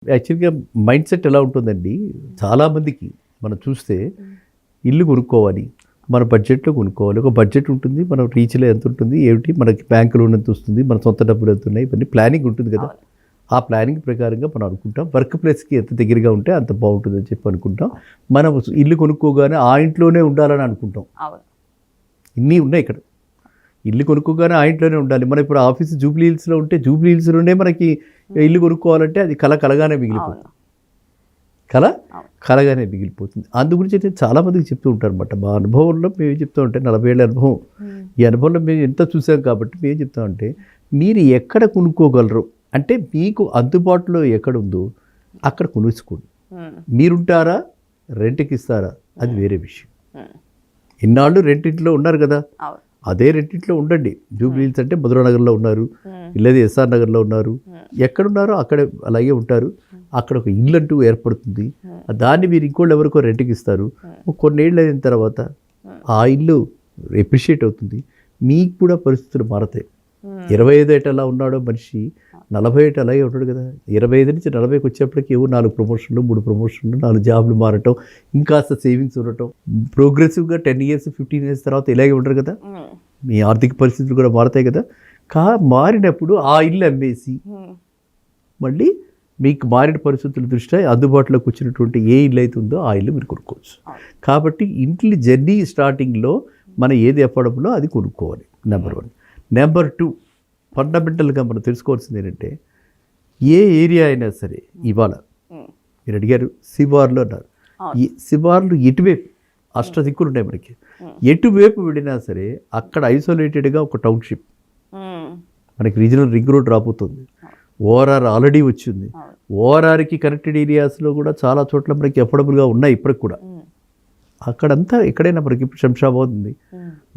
యాక్చువల్‌గా mind set ఎలా ఉంటుందండి, చాలామందికి మనం చూస్తే ఇల్లు కొనుక్కోవాలి, మన బడ్జెట్‌లో కొనుక్కోవాలి. ఒక బడ్జెట్ ఉంటుంది, మన రీచ్‌లో ఎంత ఉంటుంది, ఏమిటి మనకి బ్యాంక్ లోన్ ఎంత వస్తుంది, మన సొంత డబ్బులు ఎంత ఉన్నాయి, ఇవన్నీ ప్లానింగ్ ఉంటుంది కదా. ఆ ప్లానింగ్ ప్రకారంగా మనం అనుకుంటాం. వర్క్ ప్లేస్‌కి ఎంత దగ్గరగా ఉంటే అంత బాగుంటుందని చెప్పి అనుకుంటాం. మనం ఇల్లు కొనుక్కోగానే ఆ ఇంట్లోనే ఉండాలని అనుకుంటాం. ఇన్ని ఉన్నాయి ఇక్కడ. ఇల్లు కొనుక్కోగానే ఆ ఇంట్లోనే ఉండాలి. మనం ఇప్పుడు ఆఫీస్ జూబ్లీ హిల్స్లో ఉంటే జూబ్లీ హిల్స్లోనే మనకి ఇల్లు కొనుక్కోవాలంటే అది కలగానే మిగిలిపోతుంది. కలగానే మిగిలిపోతుంది. అందు గురించి అయితే చాలామందికి చెప్తూ ఉంటారు అనమాట. మా అనుభవంలో మేము చెప్తూ ఉంటే 40 ఏళ్ళ అనుభవం. ఈ అనుభవంలో మేము ఎంత చూసాం కాబట్టి మేము చెప్తామంటే, మీరు ఎక్కడ కొనుక్కోగలరు అంటే మీకు అందుబాటులో ఎక్కడ ఉందో అక్కడ కొనుక్కోండి. మీరుంటారా, రెంట్కి ఇస్తారా, అది వేరే విషయం. ఇన్నాళ్ళు రెంటింట్లో ఉన్నారు కదా, అదే రెంటింట్లో ఉండండి. జూబ్లీ హిల్స్ అంటే మధురానగర్లో ఉన్నారు, లేదా ఎస్ఆర్ నగర్లో ఉన్నారు, ఎక్కడున్నారో అక్కడే అలాగే ఉంటారు. అక్కడ ఒక ఇల్లు అంటూ ఏర్పడుతుంది. దాన్ని మీరు ఇంకోళ్ళు ఎవరికో రెంట్కి ఇస్తారు. కొన్నేళ్ళు అయిన తర్వాత ఆ ఇల్లు ఎప్రిషియేట్ అవుతుంది. మీకు కూడా పరిస్థితులు మారతాయి. 25 ఏట ఎలా ఉన్నాడో మనిషి 40 ఏట అలాగే ఉంటాడు కదా. 25 నుంచి 40కి వచ్చేప్పటికి ఏవో 4 ప్రమోషన్లు, 3 ప్రమోషన్లు, 4 జాబ్లు మారటం, ఇంకాస్త సేవింగ్స్ ఉండటం, ప్రోగ్రెసివ్గా 10 ఇయర్స్ 15 ఇయర్స్ తర్వాత ఇలాగే ఉంటారు కదా. మీ ఆర్థిక పరిస్థితులు కూడా మారుతాయి కదా. మారినప్పుడు ఆ ఇల్లు అమ్మేసి మళ్ళీ మీకు మారిన పరిస్థితుల దృష్ట్యా అందుబాటులోకి వచ్చినటువంటి ఏ ఇల్లు అయితే ఉందో ఆ ఇల్లు మీరు కొనుక్కోవచ్చు. కాబట్టి ఇంట్లో జర్నీ స్టార్టింగ్లో మనం ఏది ఎప్పడంలో అది కొనుక్కోవాలి. నెంబర్ 1. నెంబర్ 2, ఫండమెంటల్గా మనం తెలుసుకోవాల్సింది ఏంటంటే, ఏ ఏరియా అయినా సరే ఇవాళ మీరు అడిగారు శివార్లు అన్నారు. ఈ శివార్లు ఎటువైపు అష్టదిక్కులు ఉన్నాయి మనకి. ఎటువైపు వెళ్ళినా సరే అక్కడ ఐసోలేటెడ్గా ఒక టౌన్షిప్, మనకి రీజనల్ రింగ్ రోడ్ రాబోతుంది. ఓఆర్ఆర్ ఆల్రెడీ వచ్చింది. ఓఆర్ఆర్కి కనెక్టెడ్ ఏరియాస్లో కూడా చాలా చోట్ల మనకి అఫోర్డబుల్గా ఉన్నాయి ఇప్పటికి కూడా. అక్కడంతా ఎక్కడైనా మనకి ఇప్పుడు శంషాబాద్ ఉంది,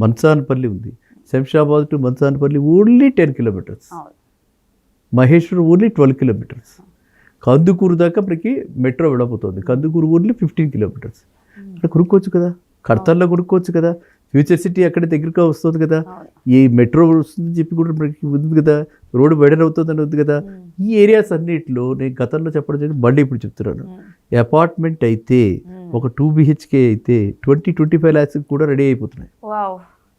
మన్సాన్పల్లి ఉంది. Shamshabad to Mansanpalli only 10 kilometres, Maheshwar only 12 kilometres, Kandukur దాకా మనకి మెట్రో వెళ్ళబోతుంది. Kandukur only 15 kilometres. అక్కడ కొనుక్కోవచ్చు కదా, కడతల్లో కొనుక్కోవచ్చు కదా. ఫ్యూచర్ సిటీ అక్కడ దగ్గరగా వస్తుంది కదా. ఈ మెట్రో వస్తుందని చెప్పి కూడా మనకి ఉంది కదా, రోడ్డు వైడన్ అవుతుందని ఉంది కదా. ఈ ఏరియాస్ అన్నిటిలో నేను గతంలో చెప్పడం జరిగింది, మళ్ళీ ఇప్పుడు చెప్తున్నాను. అపార్ట్మెంట్ అయితే ఒక 2 BHK అయితే 20-25 lakhs కూడా రెడీ అయిపోతున్నాయి.